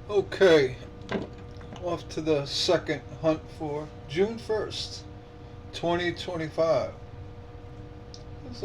Okay, off to the second hunt for June 1st, 2025. There's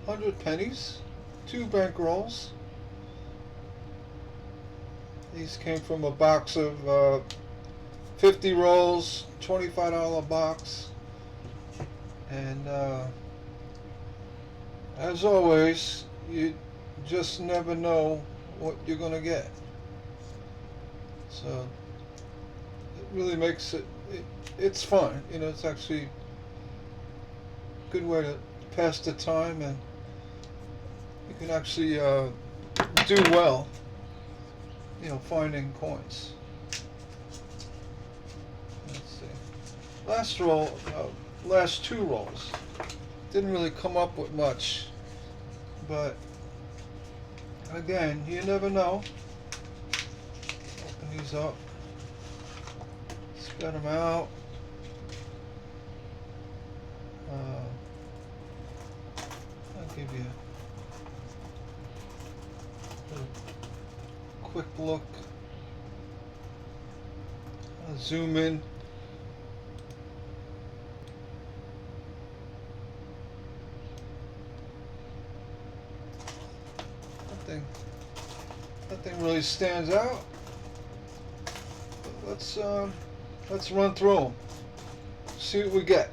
100 pennies, 2 bank rolls. These came from a box of 50 rolls, $25 box. And as always, you just never know what you're going to get. So it really makes it's fun. You know, it's actually a good way to pass the time, and you can actually do well, you know, finding coins. Let's see. Last 2 rolls didn't really come up with much, but again, you never know. Open these up, spread them out. I'll give you a quick look. I'll zoom in. Nothing really stands out. But let's run through them. See what we get.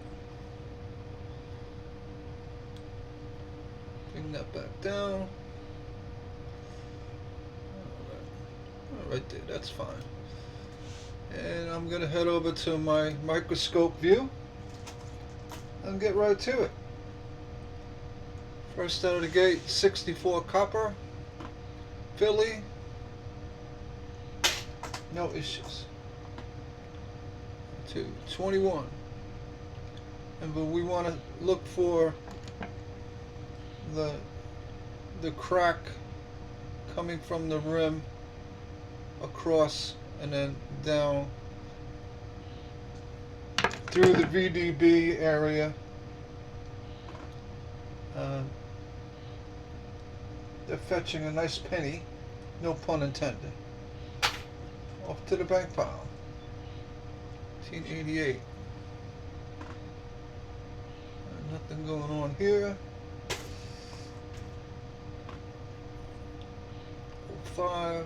Bring that back down. Right there, that's fine. And I'm gonna head over to my microscope view and get right to it. First out of the gate, 64 copper, Philly, no issues. To 21, and but we want to look for the crack coming from the rim across and then down through the VDB area. They're fetching a nice penny, no pun intended. Off to the bank pile. 1988. Nothing going on here. 05.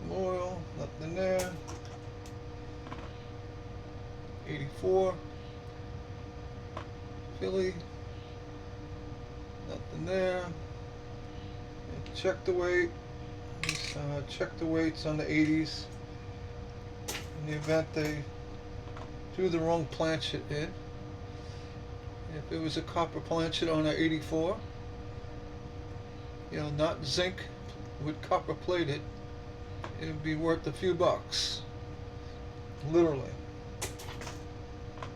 Memorial, nothing there. 84. Philly, nothing there. And check the weight. Check the weights on the 80s. In the event they threw the wrong planchet in. If it was a copper planchet on an 84, you know, not zinc with copper plated, it would be worth a few bucks. Literally.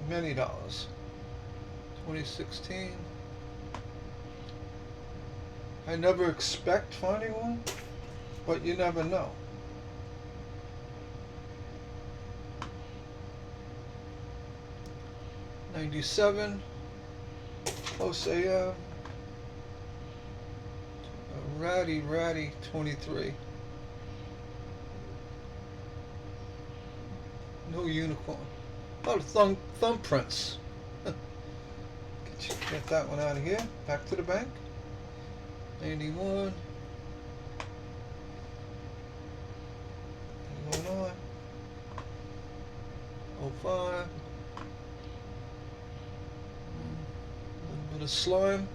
Many dollars. 2016. I never expect finding one, but you never know. '97, close AF, a ratty 23. No unicorn. A lot of thumbprints. Get that one out of here. Back to the bank. 91. Going on. 05. A little bit of slime.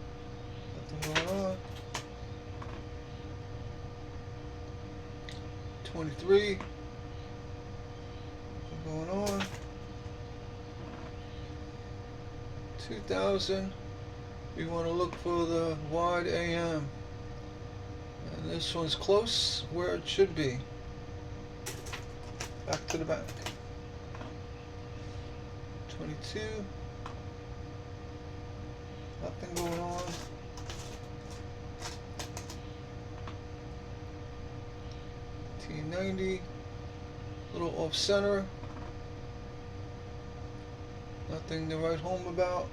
Nothing going on. 23. Nothing going on. 2000. We want to look for the wide AM. And this one's close where it should be. Back to the bank. 22. Nothing going on. 1990. Little off center. Nothing to write home about.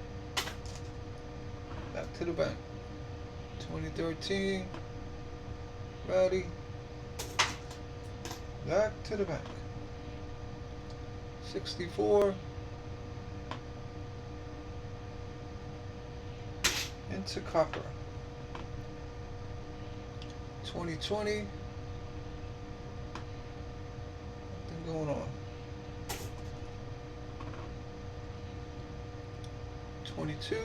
Back to the bank. 2013. Ready. Back to the bank. 64. Into copper. 2020. Nothing going on. 22.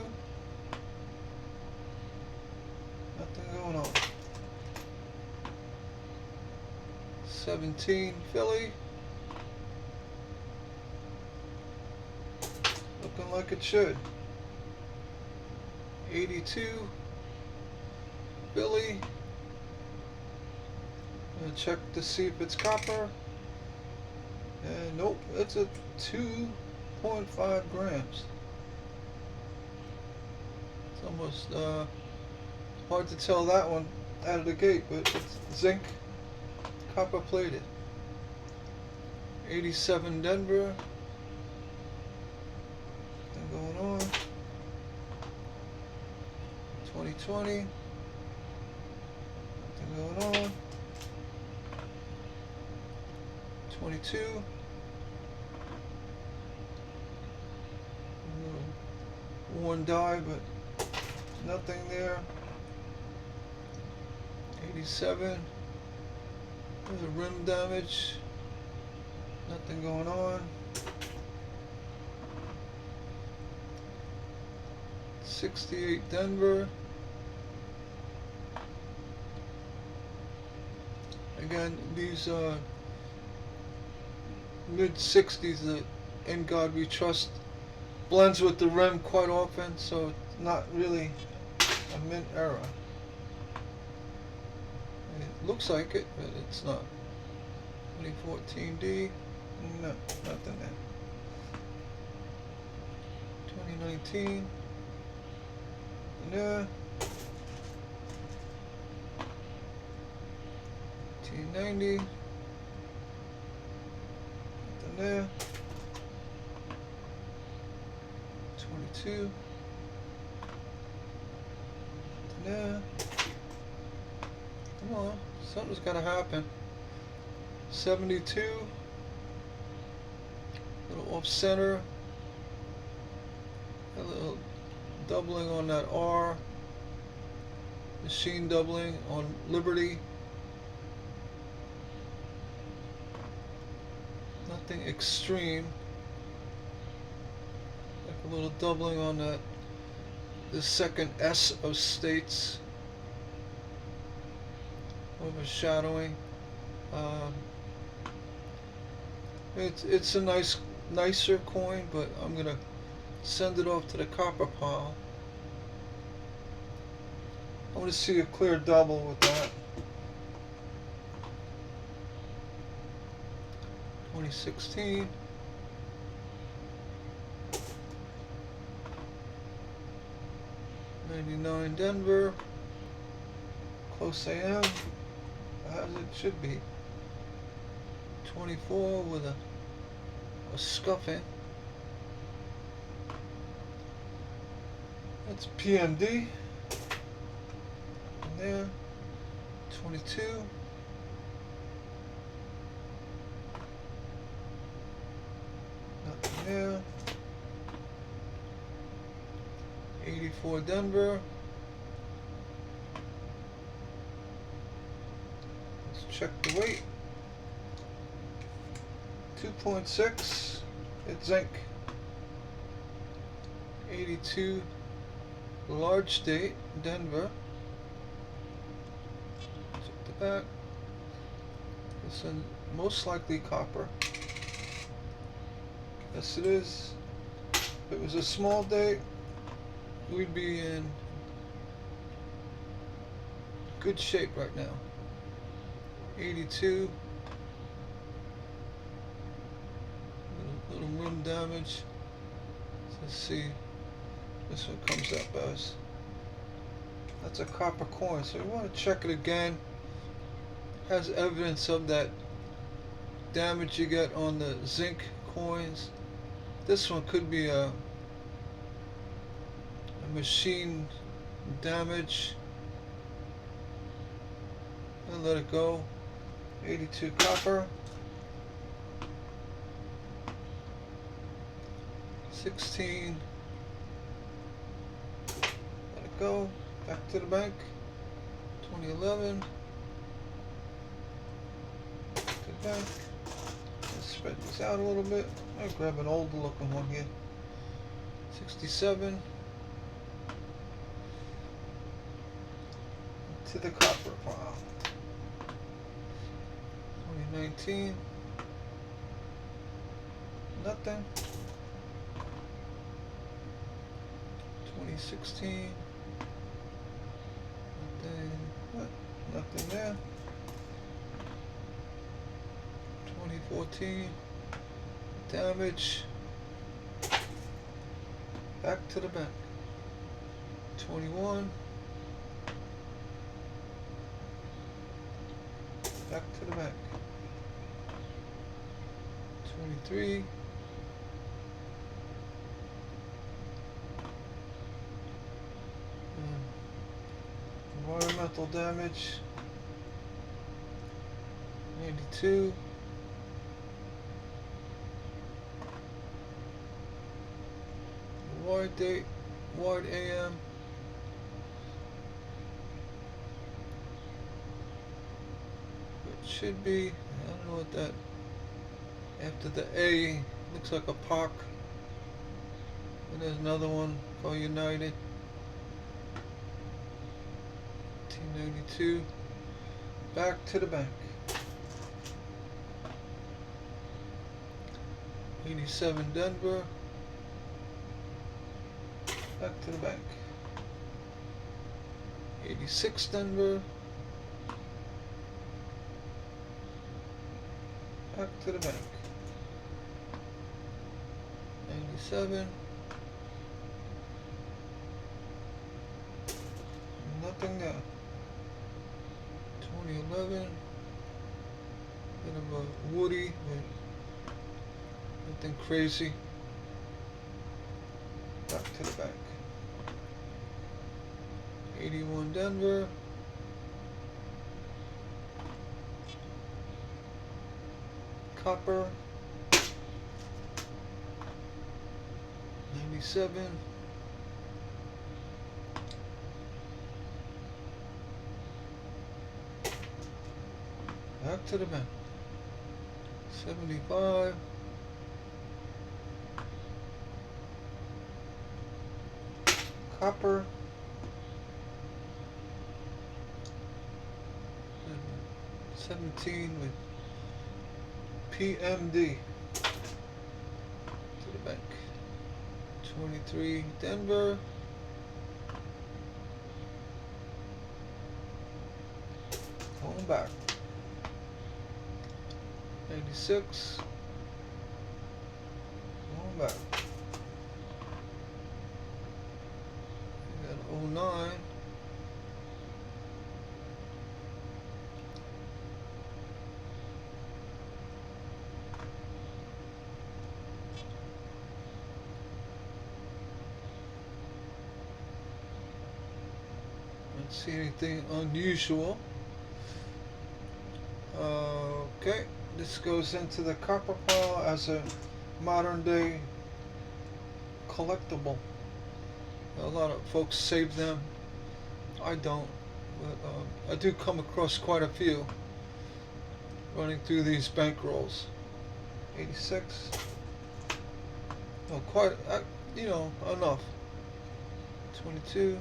Nothing going on. 17 Philly. Looking like it should. 82 Philly. Gonna check to see if it's copper. And nope, it's a 2.5 grams. It's almost hard to tell that one out of the gate, but it's zinc, copper plated. 87 Denver. Nothing going on. 2020. Nothing going on. 22. A little worn die, but nothing there. 87. There's a rim damage. Nothing going on. 68 Denver. Again, these mid 60s, the In God We Trust blends with the rim quite often, so it's not really a mint error. It looks like it, but it's not. 2014 D, no, nothing there. 2019, no. 1990, nothing there. 22, nothing there. Come on, something's gotta happen. 72, little off center, a little doubling on that R, machine doubling on Liberty. Nothing extreme, like a little doubling on that, the second S of states, overshadowing. It's a nicer coin, but I'm gonna send it off to the copper pile. I want to see a clear double with that. 2016. '99 Denver. Close AM, as it should be. 24 with a scuffing. That's PMD. And there. 22. Nothing there. 84 Denver. Let's check the weight. 2.6. It's zinc. 82 large date Denver. Check the back. It's in most likely copper. Yes, it is. If it was a small date, we'd be in good shape right now. 82. Little rim damage. Let's see. This one comes up as. That's a copper coin, so you want to check it again. Has evidence of that damage you get on the zinc coins. This one could be a machine damage. and let it go. 82 copper. 16. Let it go. Back to the bank. 2011. Back to the bank. Let's spread these out a little bit. I'll grab an older looking one here. 67. To the copper pile. 2019. Nothing. 2016. Nothing. What? Nothing there. 2014. Damage. Back to the bank. 21. Back to the bank. 23. Environmental damage. 92. Wide date, wide AM. It should be, I don't know what that, after the A, looks like a POC. And there's another one for United. 1992. Back to the bank. 87 Denver. Back to the bank. 86 Denver. Back to the bank. 97. Nothing there. 2011. Bit of a woody, but nothing crazy. Back to the bank. 81 Denver. Copper. 97. Back to the bank. 75. Copper. 17 with PMD. To the bank. 23 Denver. Going back. 86. Going back. We got 09. Don't see anything unusual. Okay, this goes into the copper pile as a modern day collectible. A lot of folks save them. I don't, but I do come across quite a few running through these bankrolls. 86. Oh, quite, you know, enough. 22.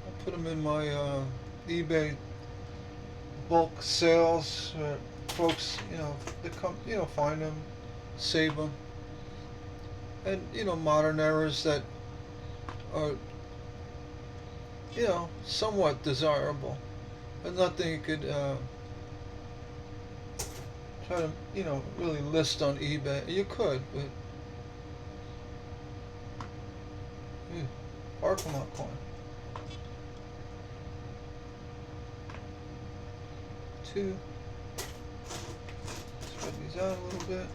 I put them in my eBay bulk sales. Folks, you know, they come, you know, find them, save them, and you know, modern errors that are, you know, somewhat desirable, but nothing you could try to, you know, really list on eBay. You could, but Arkham coin. 2. Spread these out a little bit.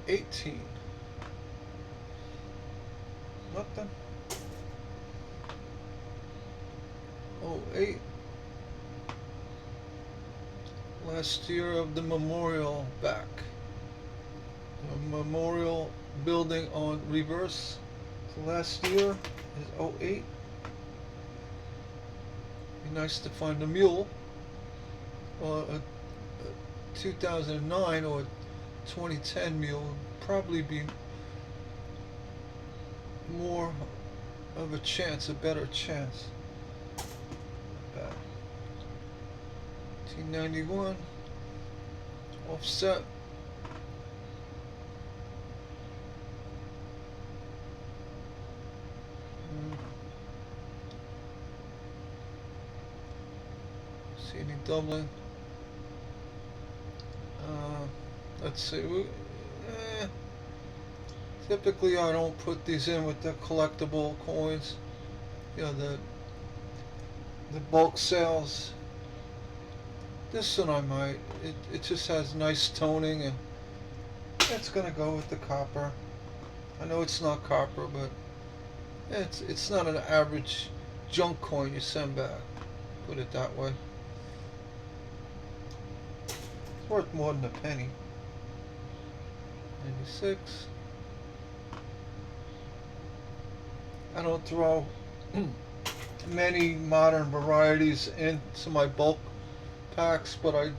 18. Nothing. 08. Last year of the memorial back. The memorial building on reverse. So last year is 08. Be nice to find a mule, or a 2009 or 2010 mule would probably be more of a chance, a better chance. Bad. 1991 offset. See any doubling? Let's see. Typically, I don't put these in with the collectible coins. You know, the bulk sales. This one I might. It just has nice toning, and it's gonna go with the copper. I know it's not copper, but it's not an average junk coin you send back. Put it that way. It's worth more than a penny. 96. I don't throw many modern varieties into my bulk packs, but I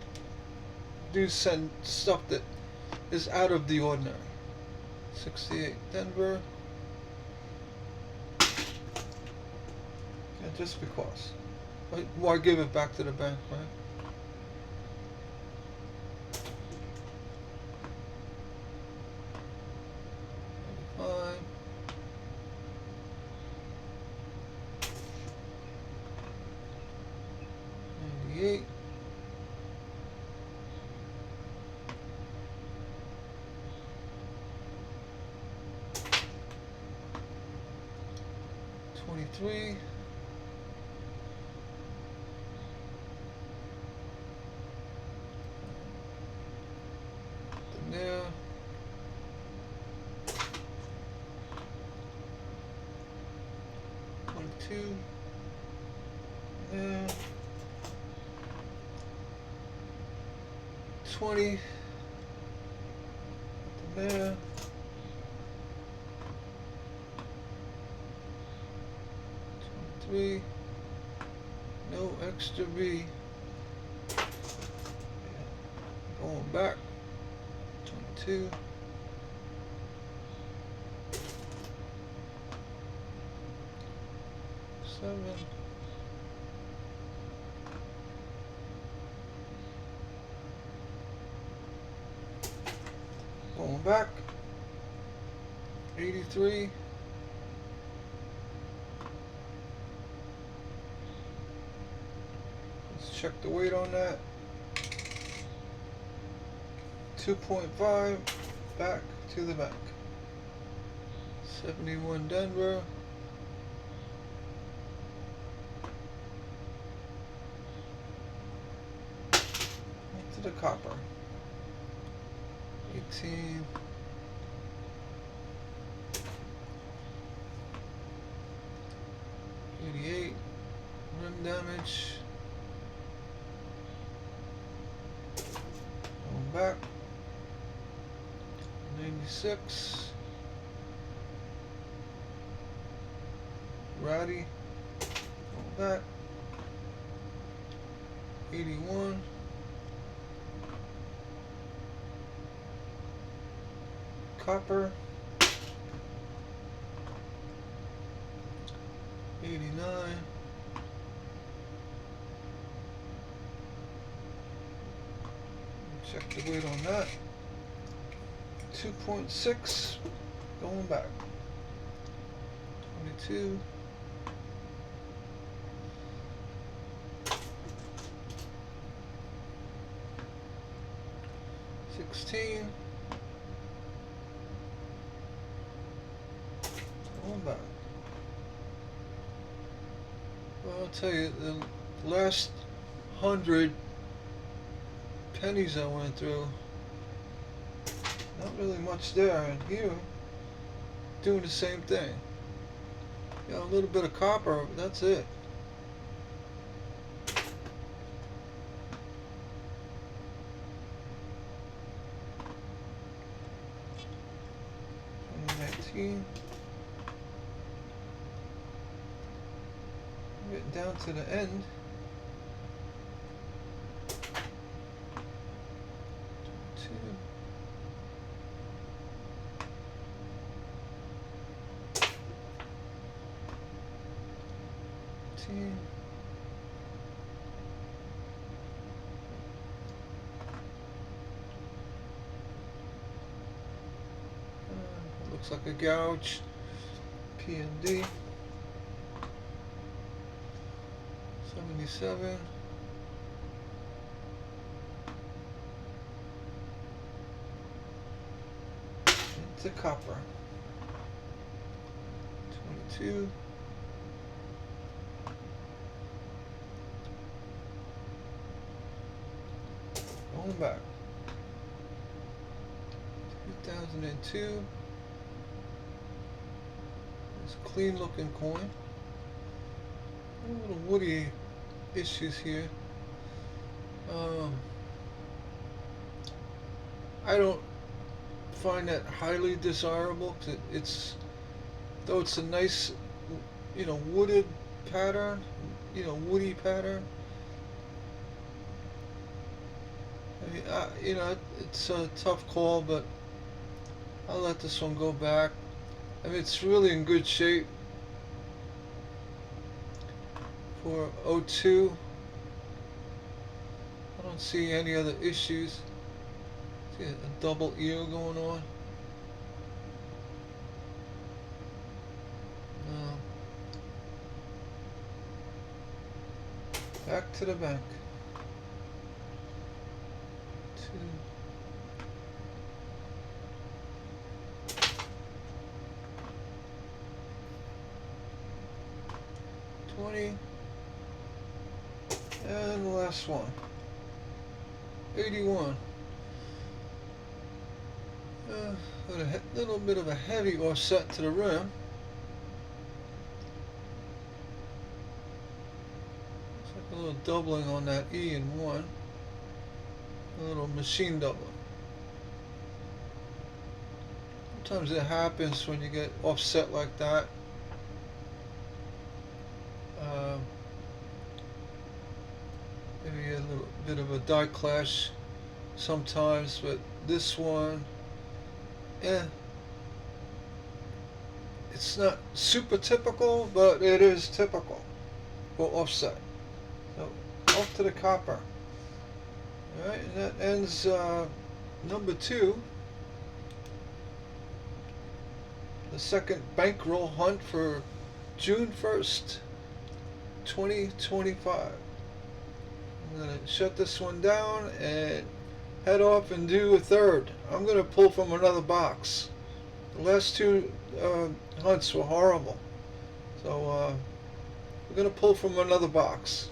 do send stuff that is out of the ordinary. 68 Denver. Yeah, just because. Why give it back to the bank, right? Fine. 98. 23. There. 22. There. 20. There. 23. No extra B. Going back. 22. 7. Going back. 83. Let's check the weight on that. 2.5. Back to the back. 71 Denver. To the copper. 18. 88. Rim damage. Going back. 96. Ratty. Going back. 81. Copper. 89. Check the weight on that. 2.6. Going back. 22. 16. Going back. Well, I'll tell you, the last 100 pennies I went through, not really much there, and here, doing the same thing. You know, a little bit of copper, that's it. 19. Getting down to the end. 22. 18. Looks like a gouge. P&D. 77. Into copper. 22. Going back. 2002. It's a clean looking coin. A little woody issues here. I don't find that highly desirable, 'cause it's, though it's a nice, wooded pattern, woody pattern. I mean, it's a tough call, but I'll let this one go back. I mean, it's really in good shape for '02. I don't see any other issues. See a double ear going on. No. Back to the bank. 2. 20. And the last one. 81. With a little bit of a heavy offset to the rim. Looks like a little doubling on that E in 1. A little machine doubling. Sometimes it happens when you get offset like that. Maybe a little bit of a die clash sometimes, but this one, it's not super typical, but it is typical for offset. So off to the copper. Alright, and that ends number 2. The second bankroll hunt for June 1st, 2025. I'm going to shut this one down and head off and do a third. I'm going to pull from another box. The last 2 hunts were horrible. So we're going to pull from another box.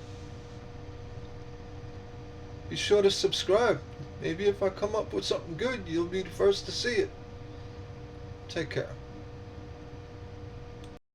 Be sure to subscribe. Maybe if I come up with something good, you'll be the first to see it. Take care.